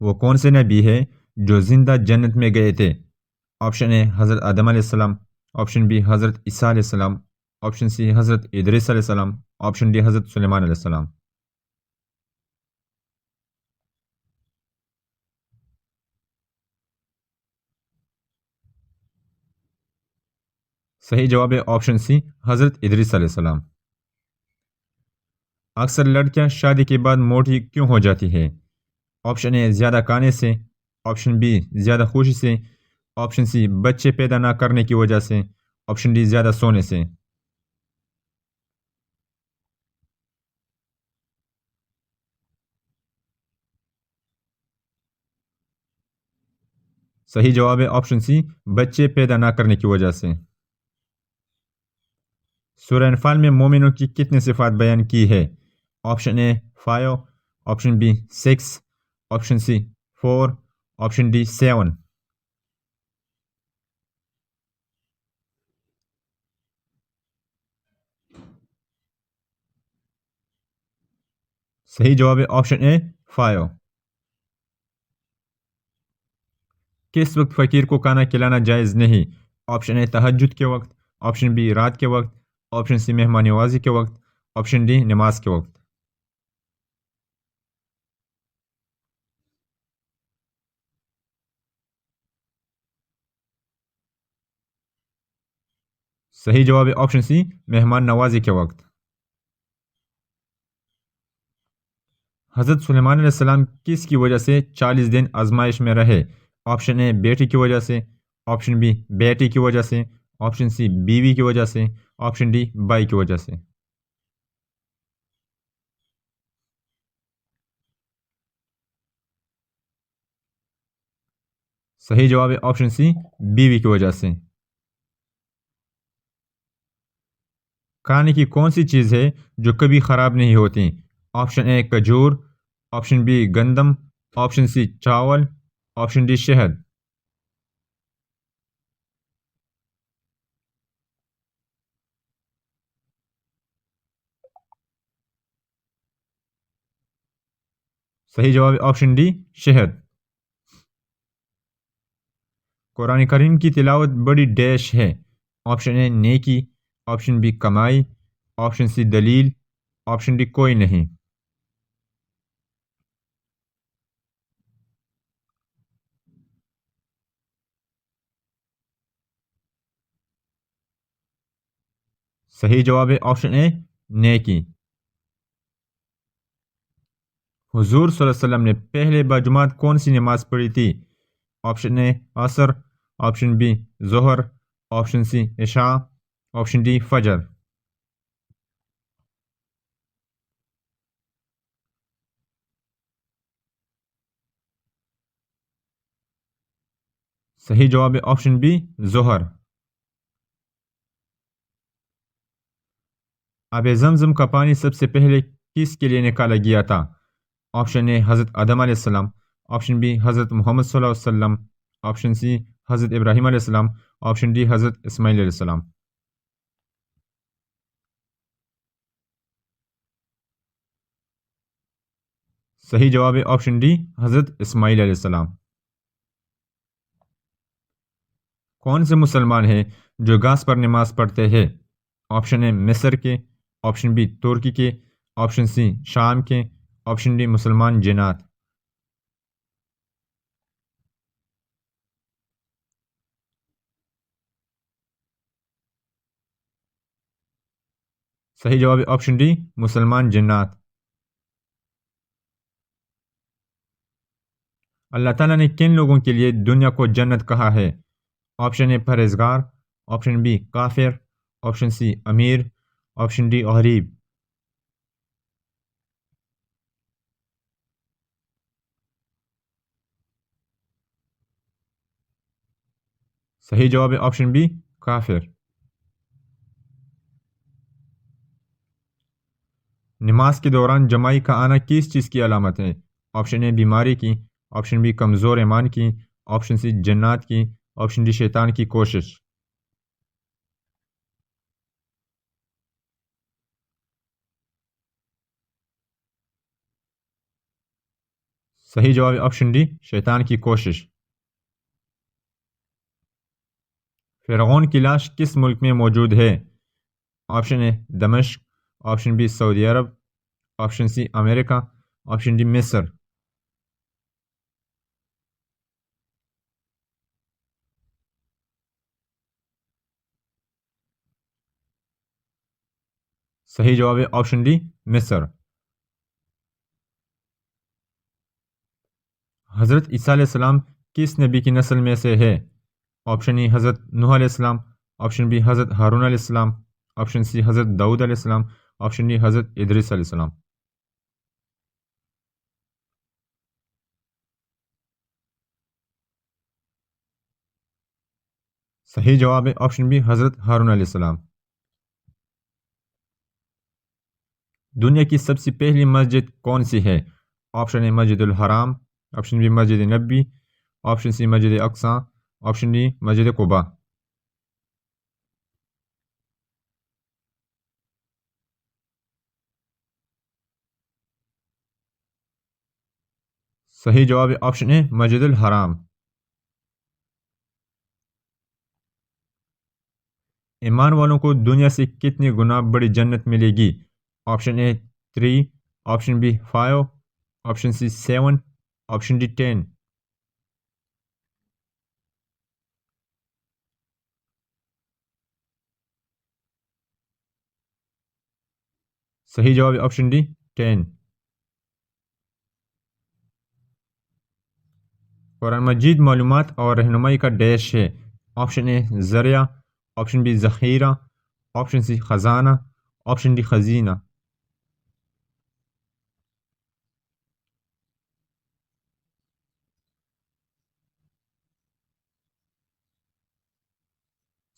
وہ کون سے نبی ہے جو زندہ جنت میں گئے تھے؟ آپشن اے حضرت آدم علیہ السلام، آپشن بی حضرت عیسیٰ علیہ السلام، آپشن سی حضرت ادریس علیہ السلام، آپشن ڈی حضرت سلیمان علیہ السلام۔ صحیح جواب ہے آپشن سی حضرت ادریس علیہ السلام۔ اکثر لڑکیاں شادی کے بعد موٹی کیوں ہو جاتی ہے؟ آپشن اے زیادہ کھانے سے، آپشن بی زیادہ خوشی سے، آپشن سی بچے پیدا نہ کرنے کی وجہ سے، آپشن ڈی زیادہ سونے سے۔ صحیح جواب ہے آپشن سی بچے پیدا نہ کرنے کی وجہ سے۔ سورہ انفال میں مومنوں کی کتنی صفات بیان کی ہے؟ Option A 5، option B 6، option C 4، option D 7۔ صحیح جواب ہے آپشن اے 5۔ کس وقت فقیر کو کھانا کھلانا جائز نہیں؟ آپشن اے تہجد کے وقت، آپشن بی رات کے وقت، آپشن سی مہمان نوازی کے وقت، آپشن ڈی نماز کے وقت۔ صحیح جواب ہے آپشن سی مہمان نوازی کے وقت۔ حضرت سلیمان علیہ السلام کس کی وجہ سے 40 دن آزمائش میں رہے؟ آپشن اے بیٹی کی وجہ سے، آپشن بی بیٹی کی وجہ سے، آپشن سی بیوی کی وجہ سے، آپشن ڈی بھائی کی وجہ سے۔ صحیح جواب ہے آپشن سی بیوی کی وجہ سے۔ کھانے کی کون سی چیز ہے جو کبھی خراب نہیں ہوتی؟ آپشن اے کھجور، آپشن بی گندم، آپشن سی چاول، آپشن ڈی شہد۔ صحیح جواب ہے آپشن ڈی شہد۔ قرآن کریم کی تلاوت بڑی ڈیش ہے؟ آپشن اے نیکی، آپشن بی کمائی، آپشن سی دلیل، آپشن ڈی کوئی نہیں۔ صحیح جواب ہے آپشن اے نیکی۔ حضور صلی اللہ علیہ وسلم نے پہلے بجماعت کون سی نماز پڑھی تھی؟ آپشن اے عصر، آپشن بی ظہر، آپشن سی عشاء، آپشن ڈی فجر۔ صحیح جواب ہے آپشن بی ظہر۔ آب زمزم کا پانی سب سے پہلے کس کے لیے نکالا گیا تھا؟ آپشن اے حضرت آدم علیہ السلام، آپشن بی حضرت محمد صلی اللہ علیہ وسلم، آپشن سی حضرت ابراہیم علیہ السلام، آپشن ڈی حضرت اسماعیل علیہ السلام۔ صحیح جواب ہے آپشن ڈی حضرت اسماعیل علیہ السلام۔ کون سے مسلمان ہیں جو گھاس پر نماز پڑھتے ہیں؟ آپشن اے مصر کے، آپشن بی ترکی کے، آپشن سی شام کے، آپشن ڈی مسلمان جنات۔ صحیح جواب ہے آپشن ڈی مسلمان جنات۔ اللہ تعالیٰ نے کن لوگوں کے لیے دنیا کو جنت کہا ہے؟ آپشن اے پرہیزگار، آپشن بی کافر، آپشن سی امیر، آپشن ڈی غریب۔ صحیح جواب ہے آپشن بی کافر۔ نماز کے دوران جمائی کا آنا کس چیز کی علامت ہے؟ آپشن اے بیماری کی، آپشن بی کمزور ایمان کی، آپشن سی جنات کی، آپشن ڈی شیطان کی کوشش۔ صحیح جواب آپشن ڈی شیطان کی کوشش۔ فرعون کی لاش کس ملک میں موجود ہے؟ آپشن اے دمشق، آپشن بی سعودی عرب، آپشن سی امریکہ، آپشن ڈی مصر۔ صحیح جواب ہے آپشن ڈی مصر۔ حضرت عیسیٰ علیہ السلام کس نبی کی نسل میں سے ہے؟ آپشن ای حضرت نوح علیہ السلام، آپشن بی حضرت ہارون علیہ السلام، آپشن سی حضرت داؤد علیہ السلام، آپشن ڈی حضرت ادریس علیہ السلام۔ صحیح جواب ہے آپشن بی حضرت ہارون علیہ السلام۔ دنیا کی سب سے پہلی مسجد کون سی ہے؟ آپشن اے مسجد الحرام، آپشن بی مسجد نبی، آپشن سی مسجد اقصی، آپشن ڈی مسجد قباء۔ صحیح جواب ہے آپشن اے مسجد الحرام۔ ایمان والوں کو دنیا سے کتنے گنا بڑی جنت ملے گی؟ Option A 3، option B 5، option C 7، option D 10۔ صحیح جواب ہے آپشن ڈی 10۔ قرآن مجید معلومات اور رہنمائی کا ڈیش ہے۔ آپشن اے ذریعہ، آپشن بی ذخیرہ، آپشن سی خزانہ، آپشن ڈی خزینہ۔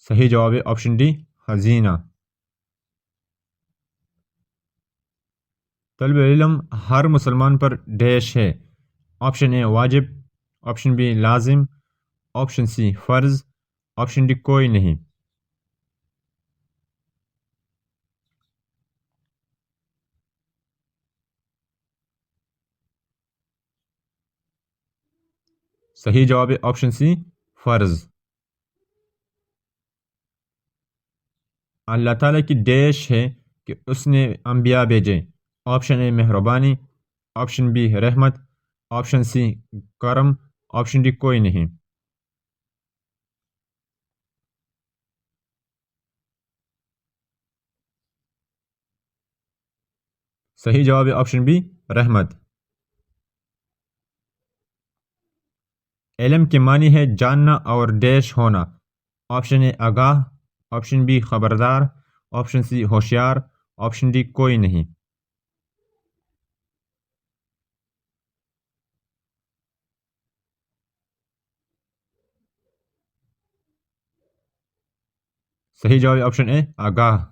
صحیح جواب ہے آپشن ڈی خزینہ۔ طلب علم ہر مسلمان پر ڈیش ہے۔ آپشن اے واجب، آپشن بی لازم، آپشن سی فرض، آپشن ڈی کوئی نہیں۔ صحیح جواب ہے آپشن سی فرض۔ اللہ تعالیٰ کی ڈیش ہے کہ اس نے انبیاء بھیجے۔ آپشن اے مہربانی، آپشن بی رحمت، آپشن سی کرم، آپشن ڈی کوئی نہیں۔ صحیح جواب ہے آپشن بی رحمت۔ علم کے معنی ہے جاننا اور ڈیش ہونا۔ آپشن اے آگاہ، آپشن بی خبردار، آپشن سی ہوشیار، آپشن ڈی کوئی نہیں۔ صحیح جواب ہے آپشن اے آگاہ۔